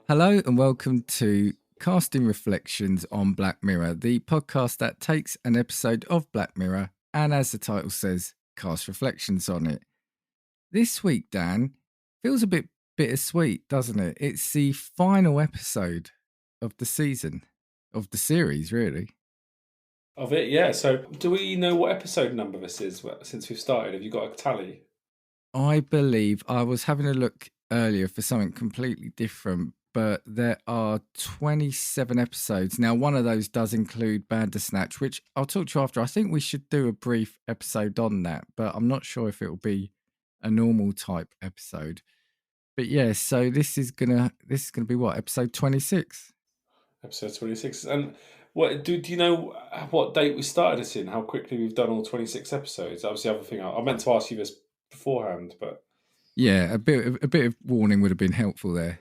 Hello and welcome to Casting Reflections on Black Mirror, the podcast that takes an episode of Black Mirror and, as the title says, cast reflections on it. This week, Dan, feels a bit bittersweet, doesn't it? It's the final episode of the season, of the series, really. Of it, yeah. So, do we know what episode number this is since we've started? Have you got a tally? I believe I was having a look earlier for something completely different, but there are 27 episodes. Now, one of those does include Bandersnatch, which I'll talk to you after. I think we should do a brief episode on that, but I'm not sure if it will be a normal type episode. But yeah, so this is gonna be what, episode 26? Episode 26. And what do you know what date we started this in? How quickly we've done all 26 episodes? That was the other thing. I meant to ask you this beforehand, but Yeah, a bit of warning would have been helpful there.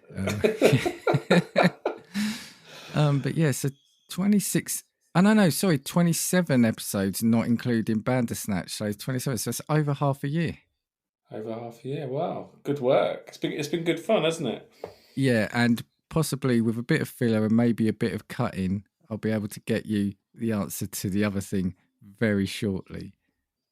But yeah, so 26. And I know, sorry, 27 episodes, not including Bandersnatch. So 27. So it's over half a year. over half a year. Wow, good work. It's been good fun, hasn't it? Yeah, and possibly with a bit of filler and maybe a bit of cutting, I'll be able to get you the answer to the other thing very shortly.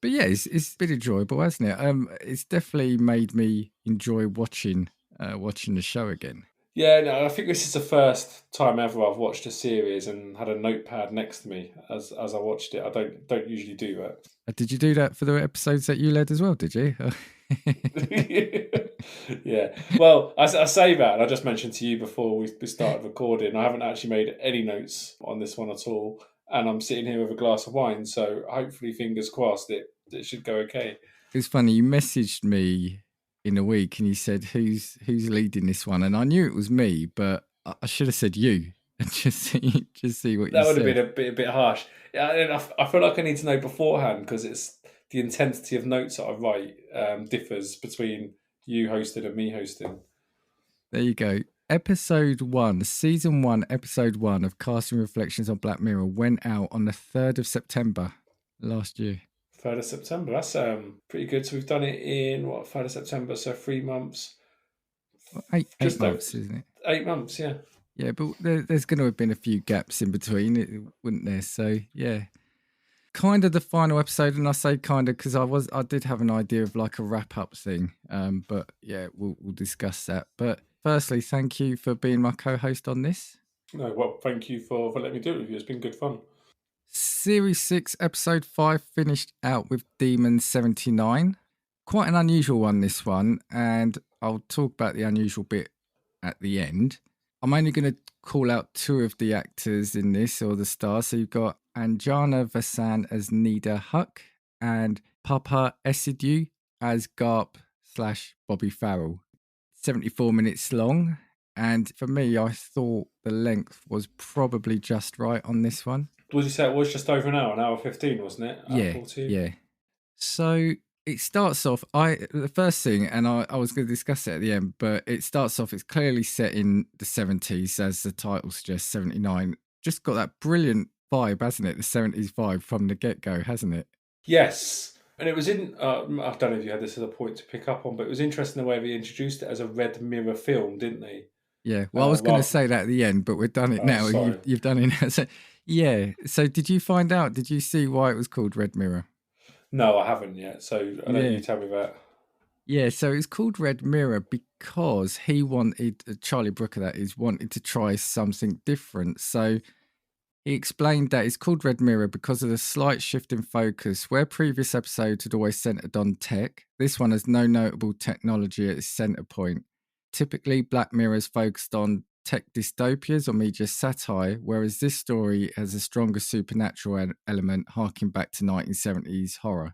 But yeah, it's been enjoyable, hasn't it? It's definitely made me enjoy watching the show again. Yeah, no, I think this is the first time ever I've watched a series and had a notepad next to me as I watched it. I don't usually do that. Did you do that for the episodes that you led as well? Did you? Yeah. Well, I say that, and I just mentioned to you before we started recording, I haven't actually made any notes on this one at all, and I'm sitting here with a glass of wine, so hopefully, fingers crossed, it should go okay. It was funny. You messaged me in a week and you said, "Who's leading this one?" And I knew it was me, but I should have said you and just see what you That would have said. been a bit harsh. Yeah, and I feel like I need to know beforehand because it's the intensity of notes that I write differs between you hosting and me hosting. There you go. Episode 1, season 1, episode 1 of Casting Reflections on Black Mirror went out on the 3rd of September last year. 3rd of September. That's pretty good. So we've done it in 3rd of September, so 3 months. Well, eight Just months, isn't it? 8 months, yeah. Yeah, but there's going to have been a few gaps in between, wouldn't there? So yeah, kind of the final episode, and I say kind of because I did have an idea of like a wrap up thing. But yeah, we'll discuss that. But firstly, thank you for being my co-host on this. No, well, thank you for letting me do it with you. It's been good fun. Series 6, episode 5 finished out with Demon 79. Quite an unusual one, this one, and I'll talk about the unusual bit at the end. I'm only going to call out 2 of the actors in this, or the stars. So you've got Anjana Vasan as Nida Huck and Papa Esidu as Garp/Bobby Farrell. 74 minutes long, and for me, I thought the length was probably just right on this one. Would you say it was just over an hour 15, wasn't it? Hour 14? Yeah. So it starts off, the first thing, and I was going to discuss it at the end, but it starts off, it's clearly set in the 70s, as the title suggests, 79. Just got that brilliant vibe, hasn't it? The 70s vibe from the get-go, hasn't it? Yes. And it was in, I don't know if you had this as a point to pick up on, but it was interesting the way they introduced it as a Red Mirror film, didn't they? Yeah. Well, I was going to say that at the end, but we've done it now. Sorry. You've done it now. So, yeah. So did you find out? Did you see why it was called Red Mirror? No, I haven't yet. So I don't you tell me that. Yeah, so it's called Red Mirror because he wanted, Charlie Brooker that is, wanted to try something different. So he explained that it's called Red Mirror because of the slight shift in focus. Where previous episodes had always centered on tech, this one has no notable technology at its center point. Typically, Black Mirror is focused on tech dystopias or media satire, whereas this story has a stronger supernatural element harking back to 1970s horror.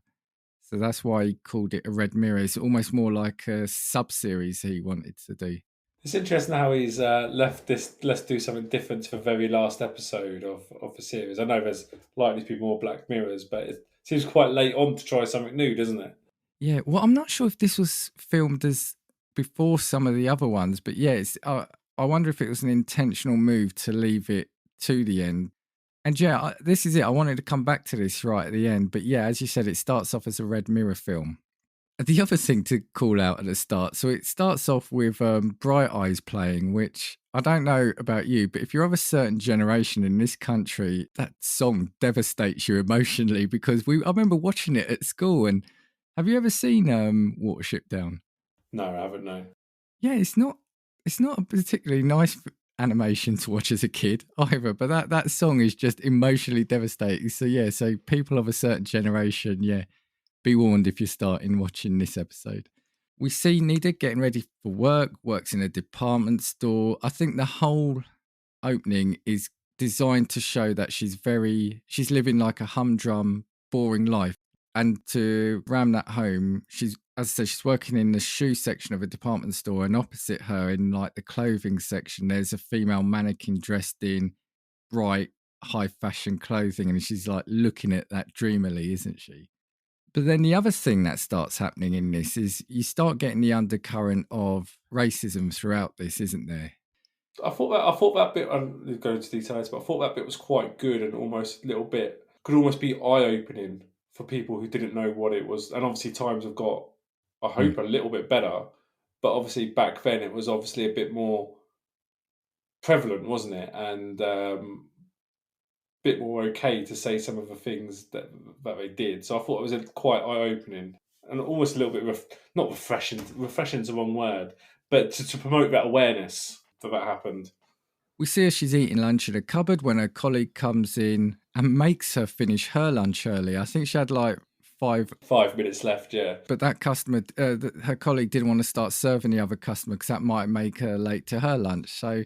So that's why he called it a Red Mirror. It's almost more like a sub-series he wanted to do. It's interesting how he's left this, let's do something different to the very last episode of the series. I know there's likely to be more Black Mirrors, but it seems quite late on to try something new, doesn't it? Yeah, well, I'm not sure if this was filmed as before some of the other ones, but yeah, I wonder if it was an intentional move to leave it to the end. And yeah, this is it. I wanted to come back to this right at the end, but yeah, as you said, it starts off as a Red Mirror film. The other thing to call out at the start, so it starts off with Bright Eyes playing, which I don't know about you, but if you're of a certain generation in this country, that song devastates you emotionally because I remember watching it at school. And have you ever seen Watership Down? No, I haven't. No. Yeah, it's not a particularly nice animation to watch as a kid either, but that song is just emotionally devastating. So yeah, so people of a certain generation, yeah, be warned if you're starting watching this episode. We see Nida getting ready for work, works in a department store. I think the whole opening is designed to show that she's living like a humdrum, boring life. And to ram that home, as I said, she's working in the shoe section of a department store, and opposite her in like the clothing section, there's a female mannequin dressed in bright, high fashion clothing, and she's like looking at that dreamily, isn't she? But then the other thing that starts happening in this is you start getting the undercurrent of racism throughout this, isn't there? I thought that bit. I'm going into details, but I thought that bit was quite good and almost a little bit could almost be eye opening for people who didn't know what it was. And obviously, times have got, I Mm. hope, a little bit better. But obviously, back then it was obviously a bit more prevalent, wasn't it? And bit more okay to say some of the things that they did. So I thought it was quite eye opening and almost a little bit not refreshing. Refreshing's the wrong word, but to promote that awareness that happened. We see her, she's eating lunch in a cupboard when her colleague comes in and makes her finish her lunch early. I think she had like 5, 5 minutes left, yeah. but that customer, her colleague didn't want to start serving the other customer because that might make her late to her lunch. So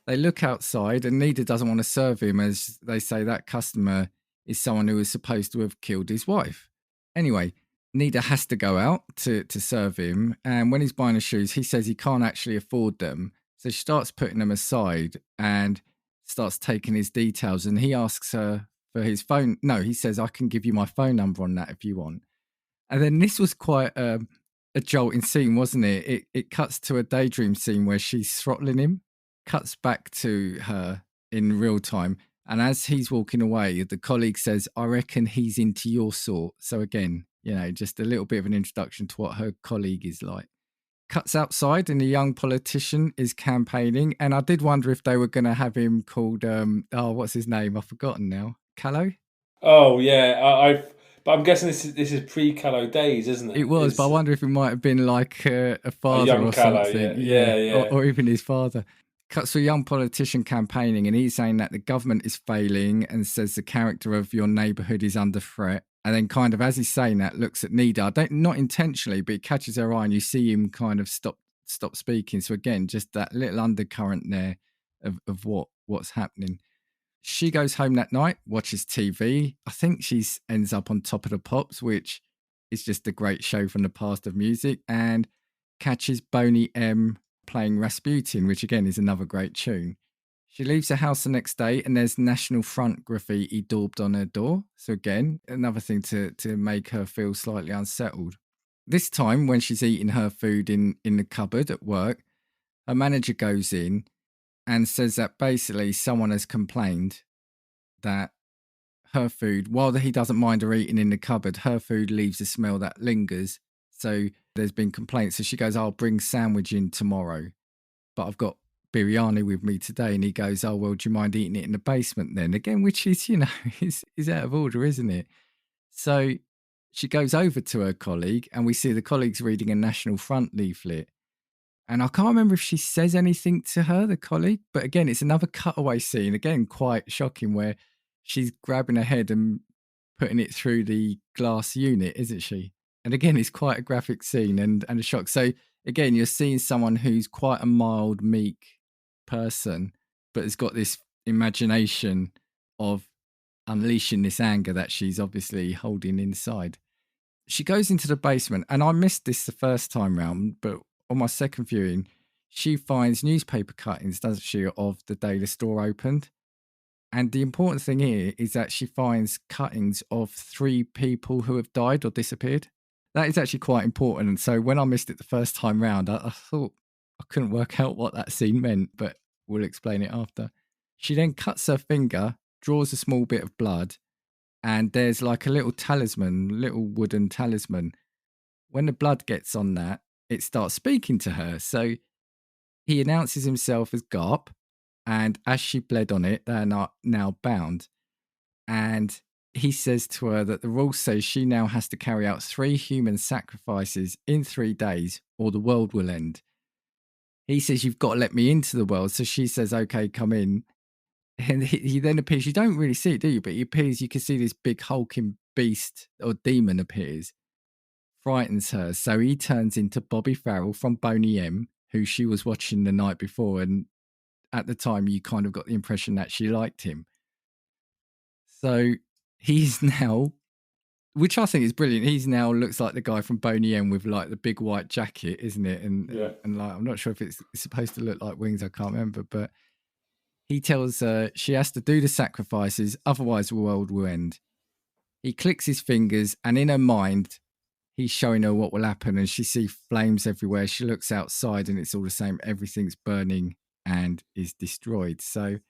they look outside and Nida doesn't want to serve him as they say that customer is someone who was supposed to have killed his wife. Anyway, Nida has to go out to serve him. And when he's buying his shoes, he says he can't actually afford them. So she starts putting them aside and starts taking his details. And he asks her for his phone. No, he says, I can give you my phone number on that if you want. And then this was quite a jolting scene, wasn't it? It cuts to a daydream scene where she's throttling him, cuts back to her in real time. And as he's walking away, the colleague says, I reckon he's into your sort. So again, just a little bit of an introduction to what her colleague is like. Cuts outside and a young politician is campaigning. And I did wonder if they were going to have him called, what's his name? I've forgotten now. Callow? Oh yeah, but I'm guessing this is pre-Callow days, isn't It it? was, but I It's wonder if it might have been like a a father young or Callow, something. yeah, Yeah, yeah, or, yeah. or even his father. Cuts to a young politician campaigning, and he's saying that the government is failing and says the character of your neighbourhood is under threat. And then, kind of, as he's saying that, looks at Nida. Not intentionally, but it catches her eye, and you see him kind of stop speaking. So again, just that little undercurrent there of what's happening. She goes home that night, watches TV. I think she ends up on Top of the Pops, which is just a great show from the past of music, and catches Boney M playing Rasputin, which again is another great tune. She leaves the house the next day and there's National Front graffiti daubed on her door. So again, another thing to make her feel slightly unsettled. This time when she's eating her food in the cupboard at work, her manager goes in and says that basically someone has complained that her food, while he doesn't mind her eating in the cupboard, her food leaves a smell that lingers. So there's been complaints. So she goes, I'll bring sandwich in tomorrow, but I've got biryani with me today. And he goes, oh, well, do you mind eating it in the basement then? Again, which is, is out of order, isn't it? So she goes over to her colleague and we see the colleague's reading a National Front leaflet. And I can't remember if she says anything to her, the colleague, but again, it's another cutaway scene, again, quite shocking, where she's grabbing her head and putting it through the glass unit, isn't she? And again, it's quite a graphic scene and a shock. So again, you're seeing someone who's quite a mild, meek person, but has got this imagination of unleashing this anger that she's obviously holding inside. She goes into the basement, and I missed this the first time round, but on my second viewing, she finds newspaper cuttings, doesn't she, of the day the store opened. And the important thing here is that she finds cuttings of 3 people who have died or disappeared. That is actually quite important. And so when I missed it the first time round, I thought I couldn't work out what that scene meant, but we'll explain it after. She then cuts her finger, draws a small bit of blood, and there's like a little talisman, little wooden talisman, when the blood gets on that, it starts speaking to her. So he announces himself as Garp, and as she bled on it, they're not now bound. And he says to her that the rules say she now has to carry out 3 human sacrifices in 3 days, or the world will end. He says, "You've got to let me into the world." So she says, "Okay, come in." And he then appears. You don't really see it, do you? But he appears. You can see this big hulking beast or demon appears, frightens her. So he turns into Bobby Farrell from Boney M, who she was watching the night before. And at the time, you kind of got the impression that she liked him. So he's now, which I think is brilliant. He's now looks like the guy from Boney M with like the big white jacket, isn't it? And like, I'm not sure if it's supposed to look like wings. I can't remember, but he tells her she has to do the sacrifices, otherwise the world will end. He clicks his fingers, and in her mind, he's showing her what will happen, and she sees flames everywhere. She looks outside, and it's all the same. Everything's burning and is destroyed. So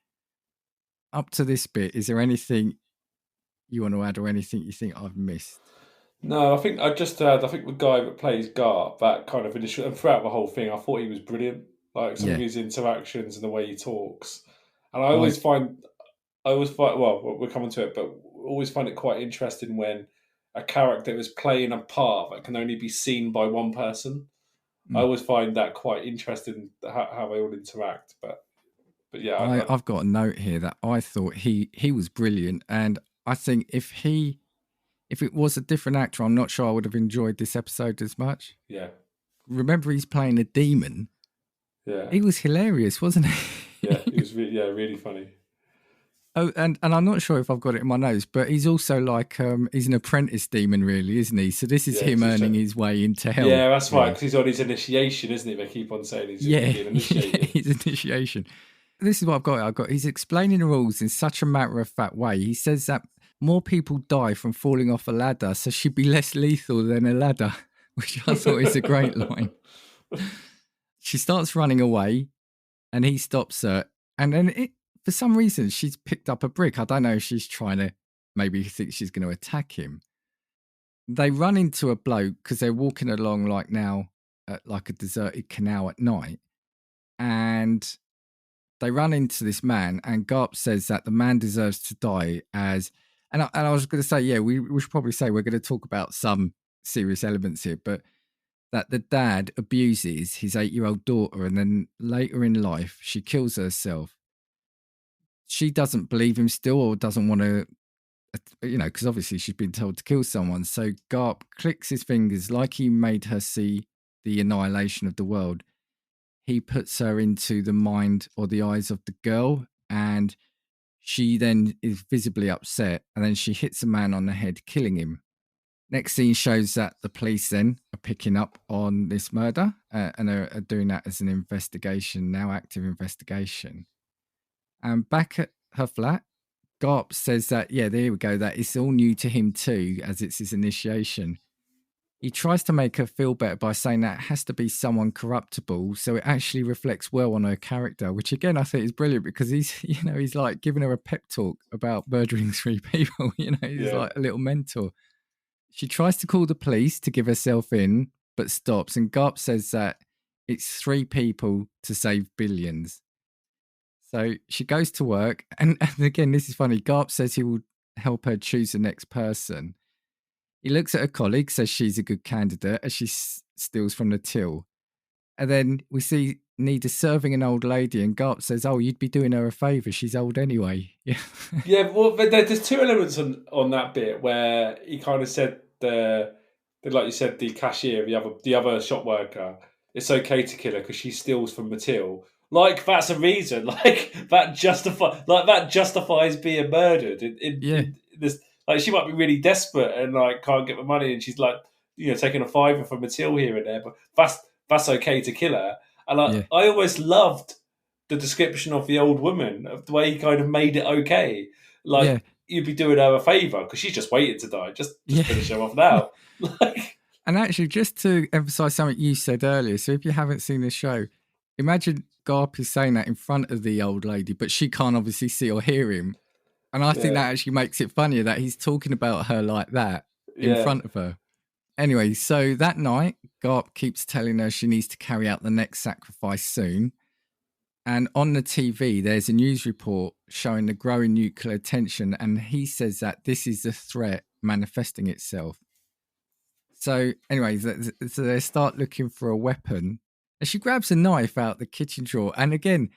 up to this bit, is there anything you want to add or anything you think I've missed? No, I think I just I think the guy that plays Garp, that kind of initial, and throughout the whole thing, I thought he was brilliant. Like some of his interactions and the way he talks, and I always find, well, we're coming to it, but always find it quite interesting when a character is playing a part that can only be seen by one person. I always find that quite interesting how they all interact. But yeah, I've got a note here that I thought he was brilliant, and I think if it was a different actor, I'm not sure I would have enjoyed this episode as much. Yeah. Remember, he's playing a demon. Yeah. He was hilarious, wasn't he? Yeah, he was really funny. Oh, and I'm not sure if I've got it in my notes, but he's also like he's an apprentice demon, really, isn't he? So this is him earning his way into hell. Yeah, that's right, because he's on his initiation, isn't he? They keep on saying he's being initiated. His initiation. This is what I've got. He's explaining the rules in such a matter-of-fact way. He says that more people die from falling off a ladder, so she'd be less lethal than a ladder, which I thought is a great line. She starts running away, and he stops her, and then for some reason, she's picked up a brick. I don't know if she's trying to, maybe think she's going to attack him. They run into a bloke because they're walking along like now at like a deserted canal at night. And they run into this man, and Garp says that the man deserves to die and I was going to say, yeah, we should probably say we're going to talk about some serious elements here, but that the dad abuses his 8-year-old daughter, and then later in life, she kills herself. She doesn't believe him still, or doesn't want to, because obviously she's been told to kill someone. So Garp clicks his fingers like he made her see the annihilation of the world. He puts her into the mind or the eyes of the girl, and she then is visibly upset, and then she hits a man on the head, killing him. Next scene shows that the police then are picking up on this murder and are doing that as an investigation, now active investigation. And back at her flat, Garp says that, yeah, there we go, that it's all new to him too, as it's his initiation. He tries to make her feel better by saying that it has to be someone corruptible, so it actually reflects well on her character, which again I think is brilliant because he's like giving her a pep talk about murdering 3 people. He's like a little mentor. She tries to call the police to give herself in, but stops, and Garp says that it's 3 people to save billions. So she goes to work, and again, this is funny. Garp says he will help her choose the next person. He looks at her colleague, says she's a good candidate as she steals from the till. And then we see Nida serving an old lady, and Garp says, "Oh, you'd be doing her a favour. She's old anyway." Yeah. Yeah, well, there's 2 elements on that bit where he kind of said like you said, the cashier, the other shop worker, it's okay to kill her because she steals from the till. Like that's a reason. Like that justifies being murdered. In this, like she might be really desperate and like can't get the money, and she's like, taking a fiver from the till here and there. But that's okay to kill her. And I always loved the description of the old woman, of the way he kind of made it okay. Like you'd be doing her a favour because she's just waiting to die. Just finish her off now. And actually, just to emphasise something you said earlier, so if you haven't seen the show, imagine Garp is saying that in front of the old lady, but she can't obviously see or hear him. And I think that actually makes it funnier that he's talking about her like that in front of her. Anyway, so that night, Garp keeps telling her she needs to carry out the next sacrifice soon. And on the TV, there's a news report showing the growing nuclear tension, and he says that this is the threat manifesting itself. So, anyway, so they start looking for a weapon, and she grabs a knife out the kitchen drawer. And again,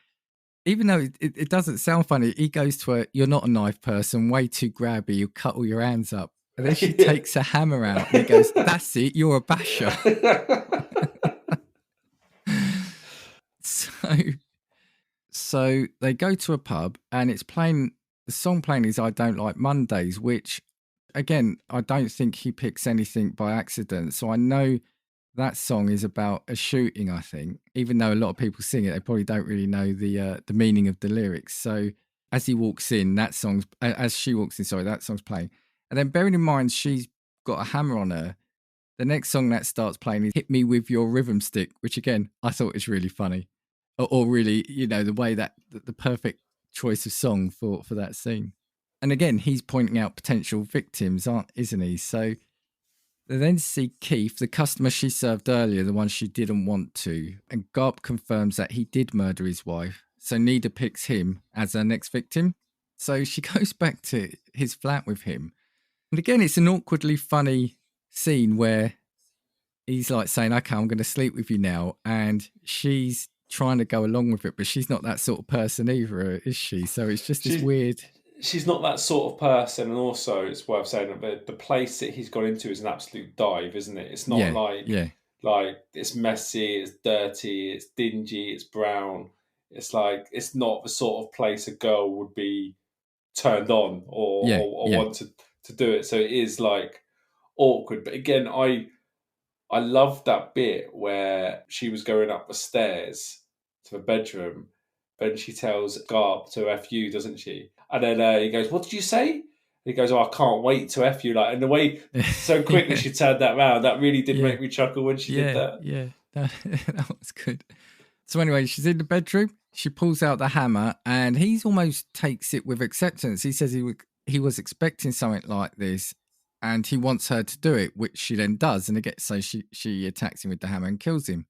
even though it doesn't sound funny, he goes to her, "You're not a knife person, way too grabby, you'll cut all your hands up." And then she takes a hammer out, and he goes, "That's it, you're a basher." So they go to a pub, and it's playing, the song playing is "I Don't Like Mondays," which, again, I don't think he picks anything by accident. So I know that song is about a shooting, I think. Even though a lot of people sing it, they probably don't really know the meaning of the lyrics. So as he walks in, as she walks in, sorry, that song's playing. And then bearing in mind she's got a hammer on her, the next song that starts playing is "Hit Me With Your Rhythm Stick," which again, I thought is really funny. Or really, the way that the perfect choice of song for that scene. And again, he's pointing out potential victims, isn't he? So they then see Keith, the customer she served earlier, the one she didn't want to, and Garp confirms that he did murder his wife. So Nida picks him as her next victim. So she goes back to his flat with him. And again, it's an awkwardly funny scene where he's like saying, "Okay, I'm going to sleep with you now." And she's trying to go along with it, but she's not that sort of person either, is she? So it's just this weird. She's not that sort of person, and also it's worth saying that the place that he's gone into is an absolute dive, isn't it? It's not like it's messy, it's dirty, it's dingy, it's brown. It's like it's not the sort of place a girl would be turned on or want to do it. So it is like awkward. But again, I love that bit where she was going up the stairs to the bedroom. Then she tells Garp to F you, doesn't she? And then he goes, "What did you say?" And he goes, "Oh, I can't wait to F you." Like, and the way so quickly she turned that round, that really did make me chuckle when she did that. Yeah, that was good. So anyway, she's in the bedroom. She pulls out the hammer, and he's almost takes it with acceptance. He says he was expecting something like this, and he wants her to do it, which she then does. And again, so she attacks him with the hammer and kills him.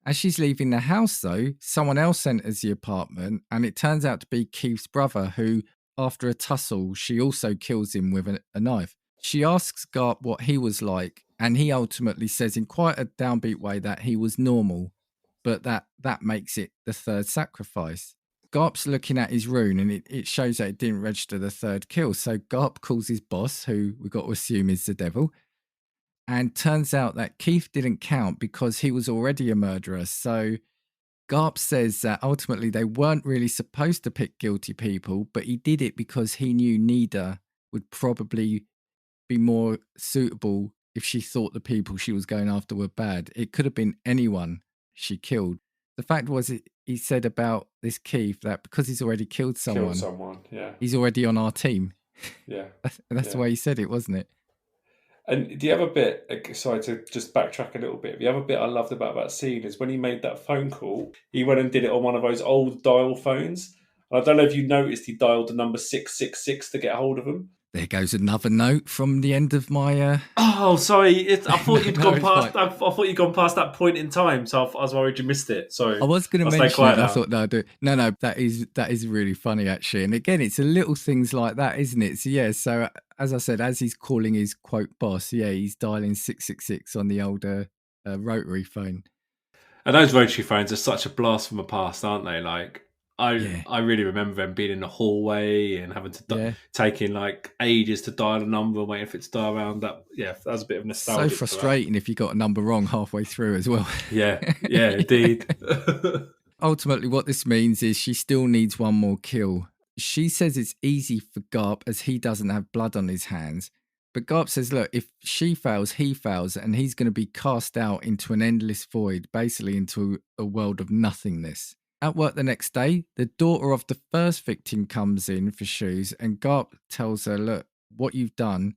As she's leaving the house, though, someone else enters the apartment, and it turns out to be Keith's brother, who, after a tussle, she also kills him with a knife. She asks Garp what he was like, and he ultimately says in quite a downbeat way that he was normal, but that makes it the third sacrifice. Garp's looking at his rune, and it shows that it didn't register the third kill. So Garp calls his boss, who we've got to assume is the devil, and turns out that Keith didn't count because he was already a murderer. So Garp says that ultimately they weren't really supposed to pick guilty people, but he did it because he knew Nida would probably be more suitable if she thought the people she was going after were bad. It could have been anyone she killed. The fact was, he said about this Keith that because he's already killed someone, yeah, he's already on our team. Yeah, that's the way he said it, wasn't it? And the other bit, sorry to just backtrack a little bit, the other bit I loved about that scene is when he made that phone call, he went and did it on one of those old dial phones. And I don't know if you noticed he dialed the number 666 to get hold of him. There goes another note from the end of my. Oh, sorry! I thought you'd gone past. I thought you'd gone past that point in time, so I was worried you missed it. So I was going to mention it. I thought, no, I do. No, that is really funny actually. And again, it's a little things like that, isn't it? So yeah. So as I said, as he's calling his quote boss, yeah, he's dialing 666 on the older rotary phone. And those rotary phones are such a blast from the past, aren't they? Like. I really remember them being in the hallway and having to taking like ages to dial a number and waiting for it to dial around. That was a bit of nostalgia. So frustrating if you got a number wrong halfway through as well. Yeah, indeed. Ultimately, what this means is she still needs one more kill. She says it's easy for Garp as he doesn't have blood on his hands. But Garp says, look, if she fails, he fails, and he's going to be cast out into an endless void, basically into a world of nothingness. At work the next day, the daughter of the first victim comes in for shoes, and Garp tells her, look, what you've done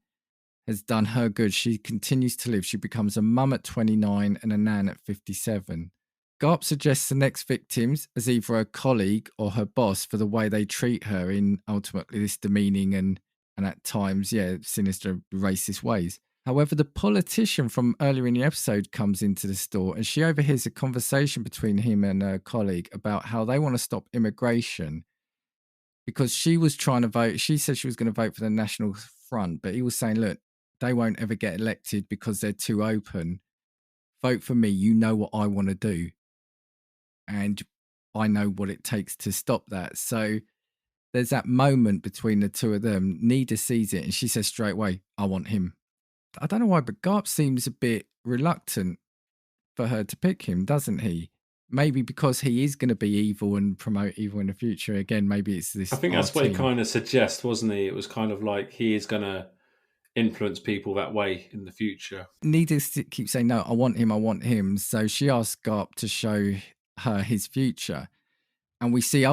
has done her good. She continues to live. She becomes a mum at 29 and a nan at 57. Garp suggests the next victims as either her colleague or her boss for the way they treat her in ultimately this demeaning and at times, sinister, racist ways. However, the politician from earlier in the episode comes into the store and she overhears a conversation between him and a colleague about how they want to stop immigration because she was trying to vote. She said she was going to vote for the National Front, but he was saying, look, they won't ever get elected because they're too open. Vote for me. You know what I want to do. And I know what it takes to stop that. So there's that moment between the two of them. Nida sees it and she says straight away, I want him. I don't know why, but Garp seems a bit reluctant for her to pick him, doesn't he? Maybe because he is going to be evil and promote evil in the future. Again, maybe it's this. I think that's what he kind of suggests, wasn't he? It was kind of like he is going to influence people that way in the future. Nida keeps saying, no, I want him, I want him. So she asks Garp to show her his future. And we see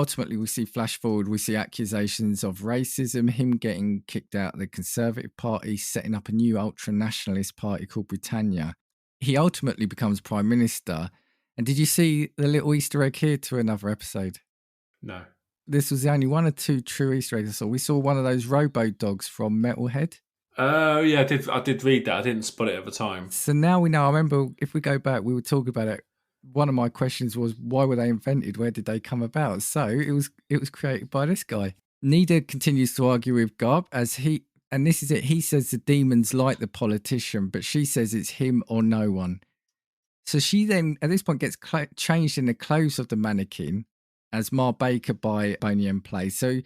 flash forward, we see accusations of racism, him getting kicked out of the Conservative Party, setting up a new ultra-nationalist party called Britannia. He ultimately becomes Prime Minister. And did you see the little Easter egg here to another episode? No. This was the only one or two true Easter eggs I saw. We saw one of those robo-dogs from Metalhead. Oh, yeah, I did read that. I didn't spot it at the time. So now we know. I remember if we go back, we were talking about it. One of my questions was, why were they invented? Where did they come about? So it was created by this guy. Nida continues to argue with Garp and this is it. He says the demons like the politician, but she says it's him or no one. So she then, at this point, gets changed in the clothes of the mannequin as Ma Baker by Boney M plays. So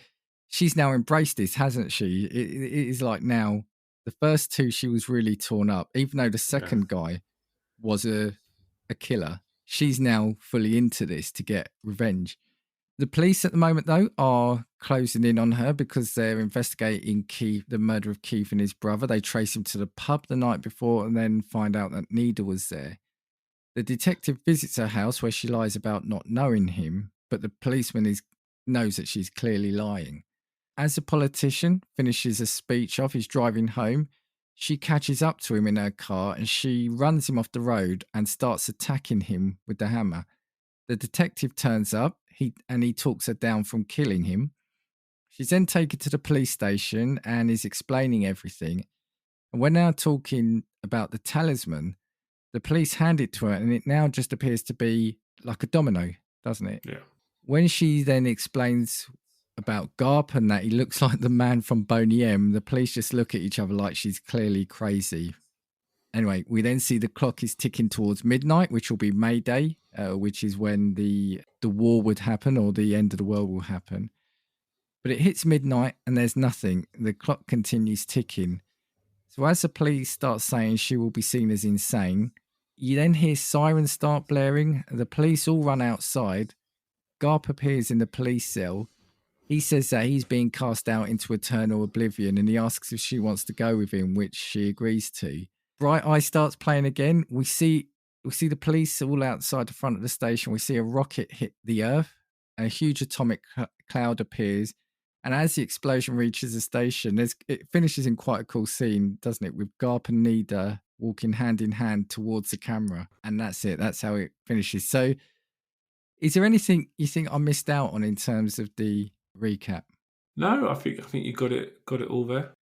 she's now embraced this, hasn't she? It is like now, the first two, she was really torn up, even though the second guy was a killer. She's now fully into this to get revenge. The police at the moment, though, are closing in on her because they're investigating the murder of Keith and his brother. They trace him to the pub the night before and then find out that Nida was there. The detective visits her house where she lies about not knowing him, but the policeman knows that she's clearly lying. As the politician finishes a speech off, he's driving home. She catches up to him in her car and she runs him off the road and starts attacking him with the hammer. The detective turns up and he talks her down from killing him. She's then taken to the police station and is explaining everything. And when they're talking about the talisman, the police hand it to her and it now just appears to be like a domino, doesn't it? Yeah. When she then explains about Garp and that he looks like the man from Boney M, the police just look at each other like she's clearly crazy. Anyway, we then see the clock is ticking towards midnight, which will be May Day, which is when the war would happen or the end of the world will happen. But it hits midnight and there's nothing. The clock continues ticking. So as the police start saying she will be seen as insane, you then hear sirens start blaring. The police all run outside. Garp appears in the police cell. He says that he's being cast out into eternal oblivion and he asks if she wants to go with him, which she agrees to. Bright Eye starts playing again. We see the police all outside the front of the station. We see a rocket hit the earth. A huge atomic cloud appears. And as the explosion reaches the station, it finishes in quite a cool scene, doesn't it? With Garp and Nida walking hand in hand towards the camera. And that's it. That's how it finishes. So is there anything you think I missed out on in terms of the recap? No, I think you got it all there.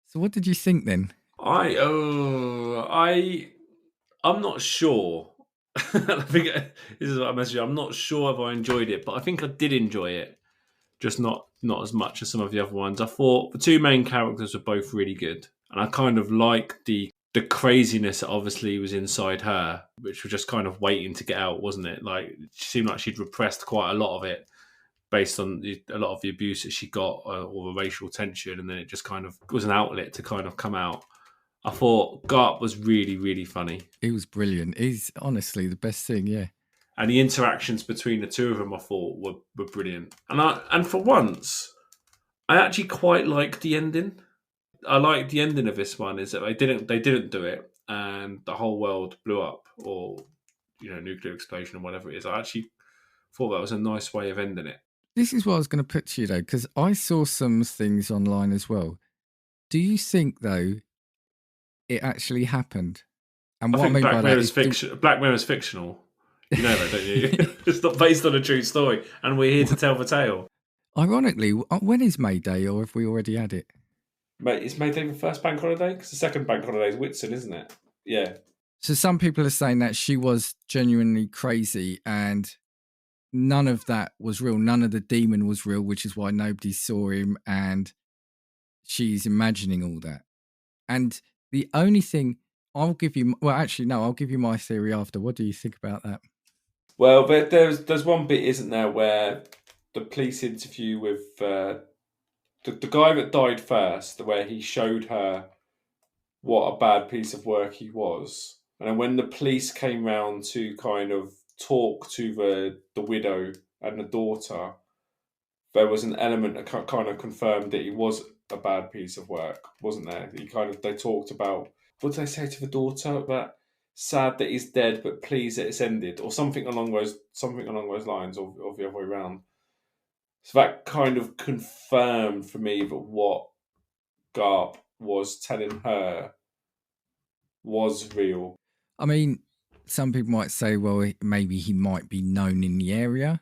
So what did you think then? I'm not sure. I think this is what I messaged you. I'm not sure if I enjoyed it, but I think I did enjoy it. Just not as much as some of the other ones. I thought the two main characters were both really good, and I kind of liked the craziness that obviously was inside her, which was just kind of waiting to get out, wasn't it? Like it seemed like she'd repressed quite a lot of it based on a lot of the abuse that she got or the racial tension, and then it just kind of was an outlet to kind of come out. I thought Garp was really, really funny. He was brilliant. He's honestly the best thing, yeah. And the interactions between the two of them, I thought, were brilliant. And for once, I actually quite liked the ending. I liked the ending of this one is that they didn't do it, and the whole world blew up, or nuclear explosion or whatever it is. I actually thought that was a nice way of ending it. This is what I was going to put to you though, because I saw some things online as well. Do you think though it actually happened? And what I mean by that is Black Mirror is fictional. You know that, don't you? It's not based on a true story, and we're here to tell the tale. Ironically, when is May Day, or have we already had it? Mate, is May Day the first bank holiday? Because the second bank holiday is Whitsun, isn't it? Yeah. So some people are saying that she was genuinely crazy and none of that was real. None of the demon was real, which is why nobody saw him. And she's imagining all that. And the only thing I'll give you, well, actually, no, I'll give you my theory after. What do you think about that? Well, but there's one bit, isn't there, where the police interview with the guy that died first, where he showed her what a bad piece of work he was, and then when the police came round to kind of talk to the widow and the daughter, there was an element that kind of confirmed that he was a bad piece of work, wasn't there? They talked about, what did they say to the daughter, that sad that he's dead but pleased that it's ended, or something along those lines, or the other way around. So that kind of confirmed for me that what Garp was telling her was real. I mean, some people might say, well, maybe he might be known in the area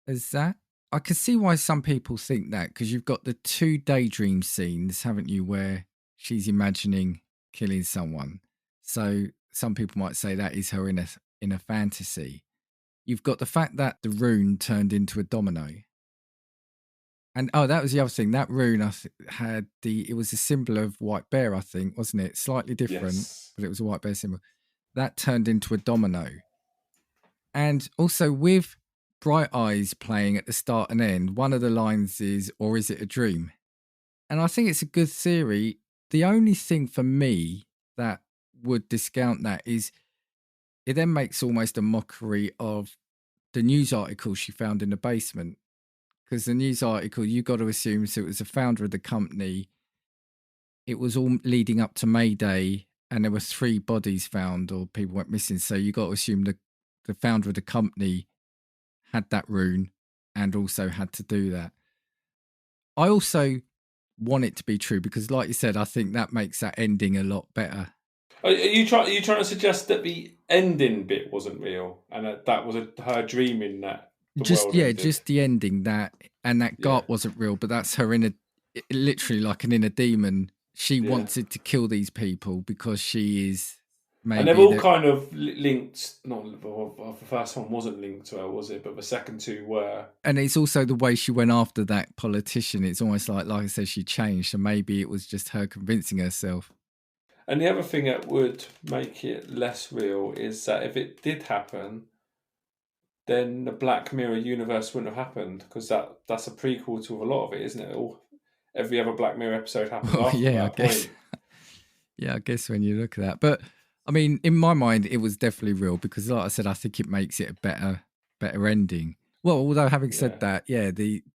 as that. I can see why some people think that because you've got the 2 daydream scenes, haven't you, where she's imagining killing someone. So some people might say that is her in a fantasy. You've got the fact that the rune turned into a domino. And that was the other thing. That rune it was a symbol of white bear, I think, wasn't it? Slightly different, Yes. but it was a white bear symbol. That turned into a domino. And also with Bright Eyes playing at the start and end, one of the lines is, or is it a dream? And I think it's a good theory. The only thing for me that would discount that is it then makes almost a mockery of the news article she found in the basement. Because the news article, you got to assume, so it was the founder of the company. It was all leading up to May Day, and there were 3 bodies found or people went missing. So you got to assume the founder of the company had that rune and also had to do that. I also want it to be true because, like you said, I think that makes that ending a lot better. Are you trying to suggest that the ending bit wasn't real and that was her dreaming that the world ended? Just the ending that Yeah. Gart wasn't real, but that's her inner, literally like an inner demon. She Yeah. wanted to kill these people because she is And they've maybe all the, kind of linked. Not well, the first one wasn't linked to her, was it? But the second 2 were. and it's also the way she went after that politician. It's almost like I said, she changed. So maybe it was just her convincing herself. And the other thing that would make it less real is that if it did happen, then the Black Mirror universe wouldn't have happened because that's a prequel to a lot of it, isn't it? Every other Black Mirror episode happened Well, after yeah, I that guess. point. Yeah, I guess when you look at that, but I mean, in my mind, it was definitely real because, like I said, I think it makes it a better ending. Well, although having said Yeah. that, yeah,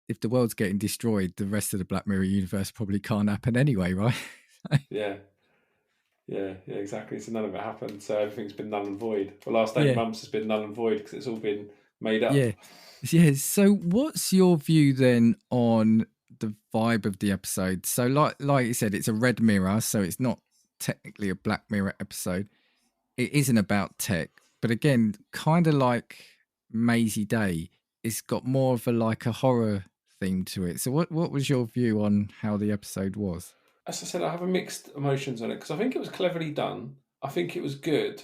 if the world's getting destroyed, the rest of the Black Mirror universe probably can't happen anyway, right? Yeah. Yeah, exactly. So none of it happened. So everything's been null and void. The last eight Yeah, months has been null and void because it's all been made up. yeah, yeah. So, what's your view then on the vibe of the episode? So, like you said, it's a Red Mirror, so it's not technically a Black Mirror episode. It isn't about tech, but again, kind of like Maisie Day, it's got more of a horror theme to it. So, what was your view on how the episode was? As I said, I have a mixed emotions on it because I think it was cleverly done. I think it was good,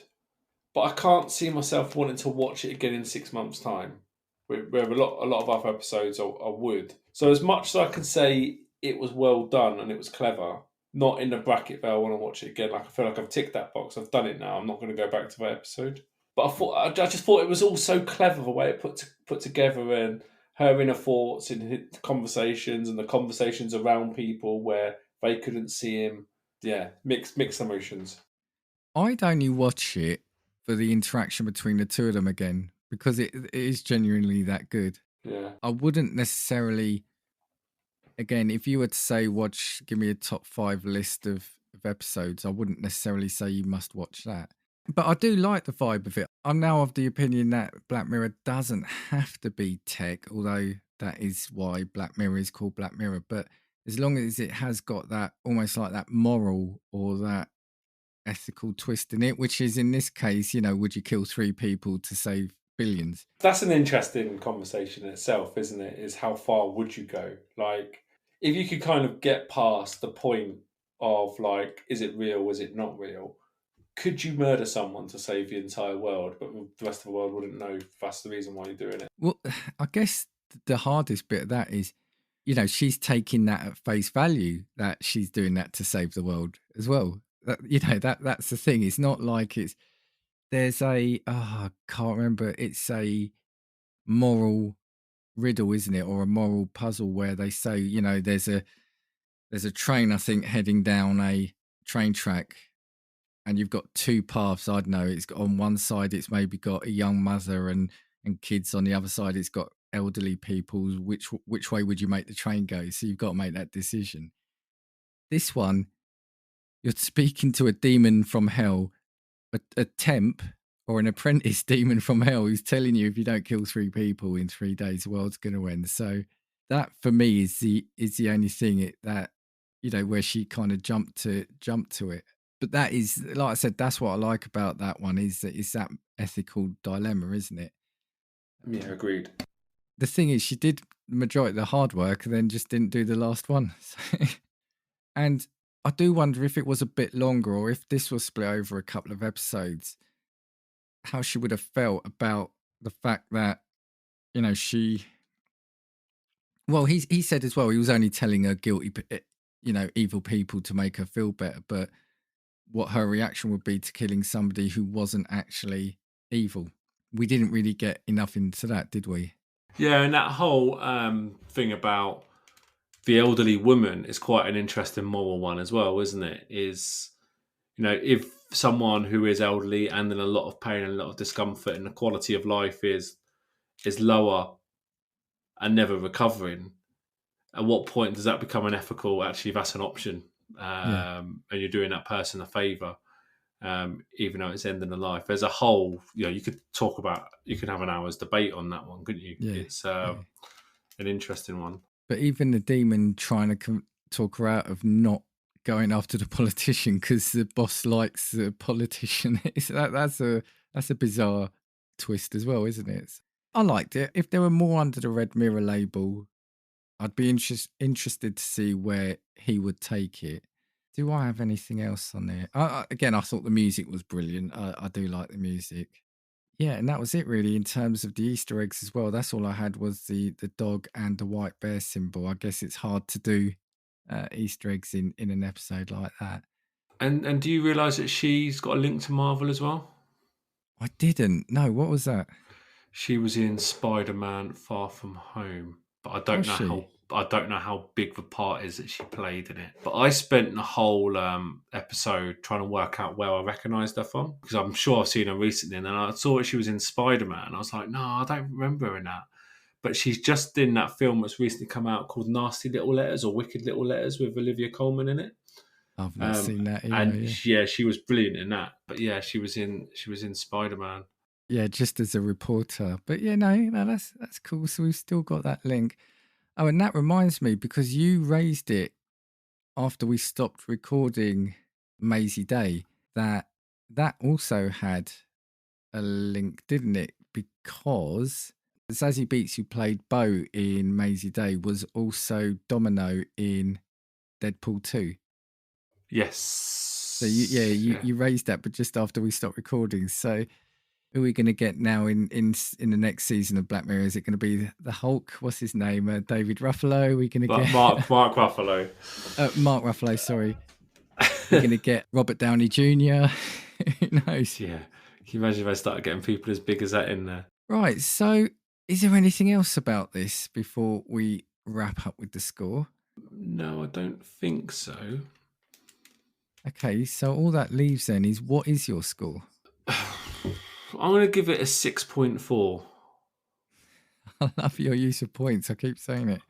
but I can't see myself wanting to watch it again in 6 months' time. Where a lot of other episodes I would. So as much as I can say it was well done and it was clever, not in the bracket that I want to watch it again. Like I feel like I've ticked that box. I've done it now. I'm not going to go back to that episode. But I just thought it was all so clever the way it put together and her inner thoughts in conversations and the conversations around people where they couldn't see him. Yeah, mixed emotions. I'd only watch it for the interaction between the 2 of them again because it is genuinely that good. Yeah. I wouldn't necessarily, again, if you were to say give me a top 5 list of episodes, I wouldn't necessarily say you must watch that. But I do like the vibe of it. I'm now of the opinion that Black Mirror doesn't have to be tech, although that is why Black Mirror is called Black Mirror. But as long as it has got that almost like that moral or that ethical twist in it, which is in this case, would you kill 3 people to save billions? That's an interesting conversation in itself, isn't it? Is how far would you go? Like, if you could kind of get past the point of like, is it real? Is it not real? Could you murder someone to save the entire world, but the rest of the world wouldn't know that's the reason why you're doing it? Well, I guess the hardest bit of that is, she's taking that at face value that she's doing that to save the world as well. That's the thing. It's not like there's I can't remember. It's a moral riddle, isn't it, or a moral puzzle where they say, there's a train, I think, heading down a train track, and you've got two paths. I don't know. It's got, on one side, it's maybe got a young mother and kids. On the other side, it's got elderly people. Which way would you make the train go? So you've got to make that decision. This one, you're speaking to a demon from hell, a temp or an apprentice demon from hell who's telling you if you don't kill 3 people in 3 days, the world's going to end. So that for me is the only thing that where she kind of jumped to it. But that is, like I said, that's what I like about that one is that ethical dilemma, isn't it? Yeah, agreed. The thing is, she did the majority of the hard work and then just didn't do the last one. And I do wonder if it was a bit longer or if this was split over a couple of episodes, how she would have felt about the fact that, she. Well, he said as well, he was only telling her guilty, evil people to make her feel better, but what her reaction would be to killing somebody who wasn't actually evil. We didn't really get enough into that, did we? Yeah, and that whole thing about the elderly woman is quite an interesting moral one as well, isn't it? Is, if someone who is elderly and in a lot of pain and a lot of discomfort and the quality of life is lower and never recovering, at what point does that become unethical? Actually, that's an option, and you're doing that person a favour, even though it's ending the life. As a whole, you could have an hour's debate on that one, couldn't you? Yeah, It's an interesting one. But even the demon trying to talk her out of not going after the politician because the boss likes the politician. That's a bizarre twist as well, isn't it? I liked it. If there were more under the Red Mirror label, I'd be interested to see where he would take it. Do I have anything else on there? Again, I thought the music was brilliant. I do like the music. Yeah, and that was it really in terms of the Easter eggs as well. That's all I had was the dog and the white bear symbol. I guess it's hard to do Easter eggs in an episode like that. And do you realise that she's got a link to Marvel as well? I didn't. No, what was that? She was in Spider-Man: Far From Home, but I don't Was know she? how big the part is that she played in it. But I spent the whole episode trying to work out where I recognised her from, because I'm sure I've seen her recently, and then I saw that she was in Spider-Man. I was like, no, I don't remember her in that. But she's just in that film that's recently come out called Nasty Little Letters or Wicked Little Letters with Olivia Colman in it. I've not seen that either. And yeah, she was brilliant in that. But yeah, she was in Spider-Man. Yeah, just as a reporter. But yeah, no, that's cool. So we've still got that link. Oh, and that reminds me, because you raised it after we stopped recording Maisie Day, that also had a link, didn't it? Because Zazie Beetz, who played Bo in Maisie Day, was also Domino in Deadpool 2. Yes. So you raised that, but just after we stopped recording. So who are we going to get now in the next season of Black Mirror? Is it going to be the Hulk? What's his name? David Ruffalo? Are we going to get Mark Ruffalo? Mark Ruffalo. Sorry. We're going to get Robert Downey Jr. Who knows? Yeah. Can you imagine if I started getting people as big as that in there? Right. So, is there anything else about this before we wrap up with the score? No, I don't think so. Okay. So all that leaves then is, what is your score? I'm going to give it a 6.4. I love your use of points. I keep saying it.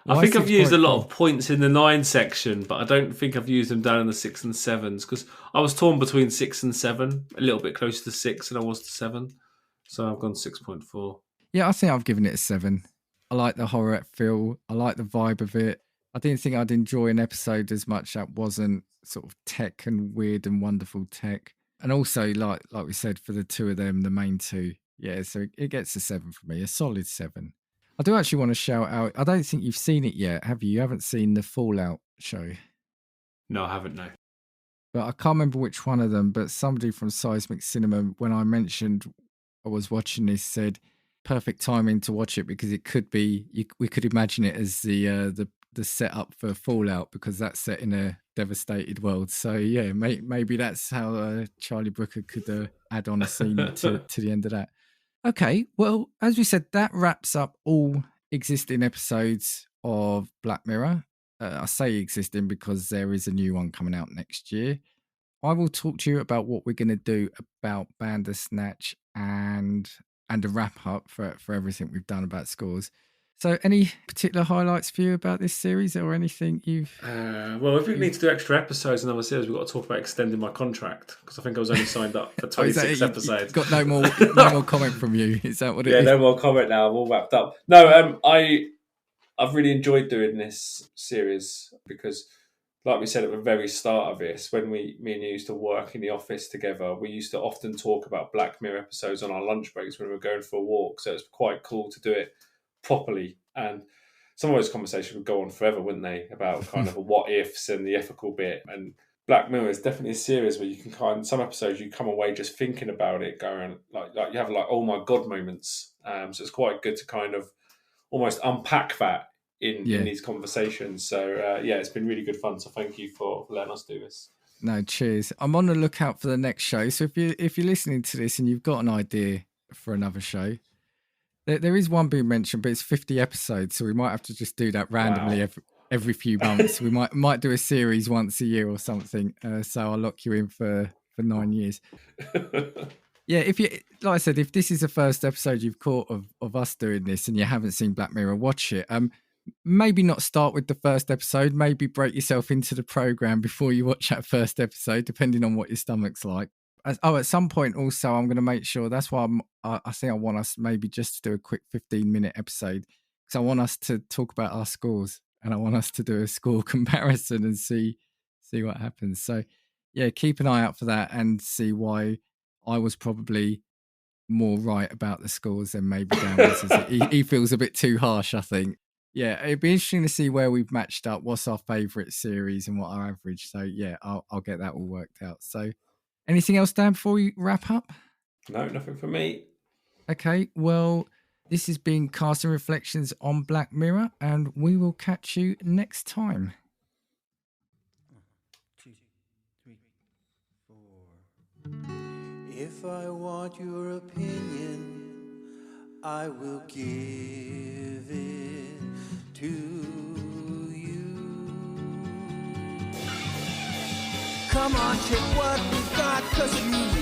I think I've used a lot of points in the 9 section, but I don't think I've used them down in the 6 and 7s, because I was torn between 6 and 7, a little bit closer to 6 than I was to 7. So I've gone 6.4. Yeah, I think I've given it a 7. I like the horror feel. I like the vibe of it. I didn't think I'd enjoy an episode as much that wasn't sort of tech and weird and wonderful tech. And also, like we said, for the two of them, the main two, yeah, so it gets a 7 for me, a solid 7. I do actually want to shout out, I don't think you've seen it yet, have you? You haven't seen the Fallout show? No, I haven't, no. But I can't remember which one of them, but somebody from Seismic Cinema, when I mentioned I was watching this, said perfect timing to watch it because it could be, we could imagine it as the setup for Fallout because that's set in a devastated world. So yeah, maybe that's how Charlie Brooker could add on a scene to the end of that. Okay, well, as we said, that wraps up all existing episodes of Black Mirror. I say existing because there is a new one coming out next year. I will talk to you about what we're going to do about Bandersnatch and a wrap up for everything we've done about scores. So, any particular highlights for you about this series, or anything you've? Well, if we need to do extra episodes in another series, we've got to talk about extending my contract because I think I was only signed up for 26 episodes. Got no more comment from you. Is that what it is? Yeah, no more comment now. I'm all wrapped up. No, I've really enjoyed doing this series because, like we said at the very start of this, when me and you used to work in the office together, we used to often talk about Black Mirror episodes on our lunch breaks when we were going for a walk. So it's quite cool to do it properly. And some of those conversations would go on forever, wouldn't they? About kind of the what ifs and the ethical bit. And Black Mirror is definitely a series where you can some episodes you come away just thinking about it, going like you have like oh my god moments. So it's quite good to kind of almost unpack that in these conversations. So it's been really good fun. So thank you for letting us do this. No, cheers. I'm on the lookout for the next show. So if you're listening to this and you've got an idea for another show, there is one being mentioned, but it's 50 episodes, so we might have to just do that randomly every few months. We might do a series once a year or something. So I'll lock you in for 9 years. Yeah, if you, like I said, if this is the first episode you've caught of us doing this and you haven't seen Black Mirror, watch it. Maybe not start with the first episode. Maybe break yourself into the program before you watch that first episode, depending on what your stomach's like. At some point also, I'm going to make sure. That's why I think I want us maybe just to do a quick 15-minute episode because I want us to talk about our scores and I want us to do a score comparison and see what happens. So yeah, keep an eye out for that and see why I was probably more right about the scores than maybe Dan was. He feels a bit too harsh, I think. Yeah, it'd be interesting to see where we've matched up, what's our favourite series and what our average. So yeah, I'll get that all worked out. So anything else, Dan, before we wrap up? No, nothing for me. Okay, well, this has been Casting Reflections on Black Mirror, and we will catch you next time. 1, 2, 3, 4. If I want your opinion, I will give it to you. Come on, take what we've got, 'cause you